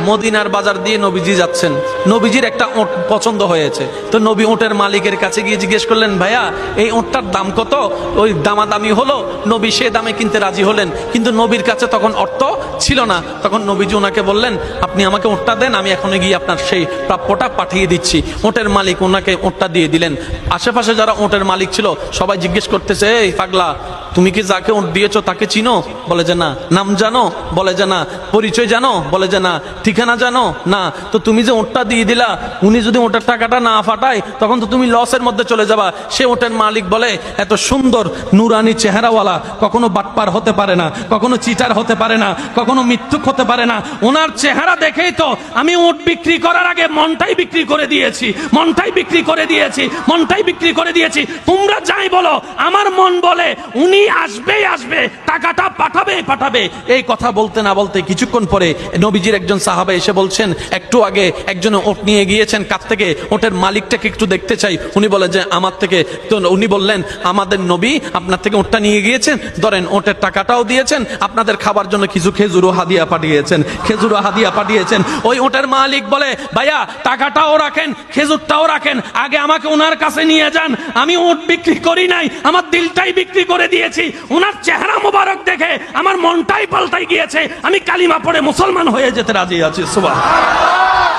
মদিনার বাজার দিয়ে নবীজি যাচ্ছেন, নবীজির একটা ওট পছন্দ হয়েছে। তো নবী ওটের মালিকের কাছে গিয়ে জিজ্ঞেস করলেন, ভাইয়া এই ওটটার দাম কত? ওই দামাদামি হলো, নবী সে দামে কিনতে রাজি হলেন, কিন্তু নবীর কাছে তখন অর্থ ছিল না। তখন নবীজি ওনাকে বললেন, আপনি আমাকে ওটটা দেন, আমি এখনই গিয়ে আপনার সেই প্রাপ্যটা পাঠিয়ে দিচ্ছি। ওটের মালিক ওনাকে ওটটা দিয়ে দিলেন। আশেপাশে যারা ওটের মালিক ছিল সবাই জিজ্ঞেস করতেছে, এই পাগলা, তুমি কি যাকে ওট দিয়েছো তাকে চিনো? বলে যে না। নাম জানো? বলে যে না। পরিচয় জানো? বলে যে না। ঠিকানা জানো? না। তো তুমি যে ওটটা দিয়ে দিলা, উনি যদি ওটার টাকাটা না ফাটায় তখন তো তুমি লসের মধ্যে চলে যাবা। সে ওটের মালিক বলে, এত সুন্দর নুরানি চেহারাওয়ালা কখনো বাটপার হতে পারে না, কখনো চিটার হতে পারে না, কখনো মিথ্যুক হতে পারে না। ওনার চেহারা দেখেই তো আমি ওট বিক্রি করার আগে মনটাই বিক্রি করে দিয়েছি, মনটাই বিক্রি করে দিয়েছি, মনটাই বিক্রি করে দিয়েছি। তোমরা যাই বলো, আমার মন বলে উনি আসবেই আসবে, টাকাটা পাঠাবে পাঠাবে। এই কথা বলতে না বলতে কিছুক্ষণ পরে নবীজির একজন সাহাবা এসে বলছেন, একটু আগে একজন ওট নিয়ে গিয়েছেন, কাছ থেকে ওটের মালিকটাকে একটু দেখতে চাই। উনি বলে যে আমার থেকে। তো উনি বললেন, আমাদের নবী আপনার থেকে ওটটা নিয়ে গিয়েছেন, ধরেন ওটের টাকাটাও দিয়েছেন, আপনাদের খাবার জন্য কিছু খেজুরও হাদিয়া পাঠিয়েছেন, খেজুরও হাদিয়া পাঠিয়েছেন। ওই ওটের মালিক বলে, ভাইয়া টাকাটাও রাখেন, খেজুরটাও রাখেন, আগে আমাকে ওনার কাছে নিয়ে যান। আমি ওট বিক্রি করি নাই, আমার দিলটাই বিক্রি করে দিয়েছি। ওনার চেহারা মোবারক দেখে আমার মনটাই পাল্টাই গিয়েছে, আমি কালিমা পড়ে মুসলমান হয়ে যেতে রাজি আছি। সুবহানাল্লাহ।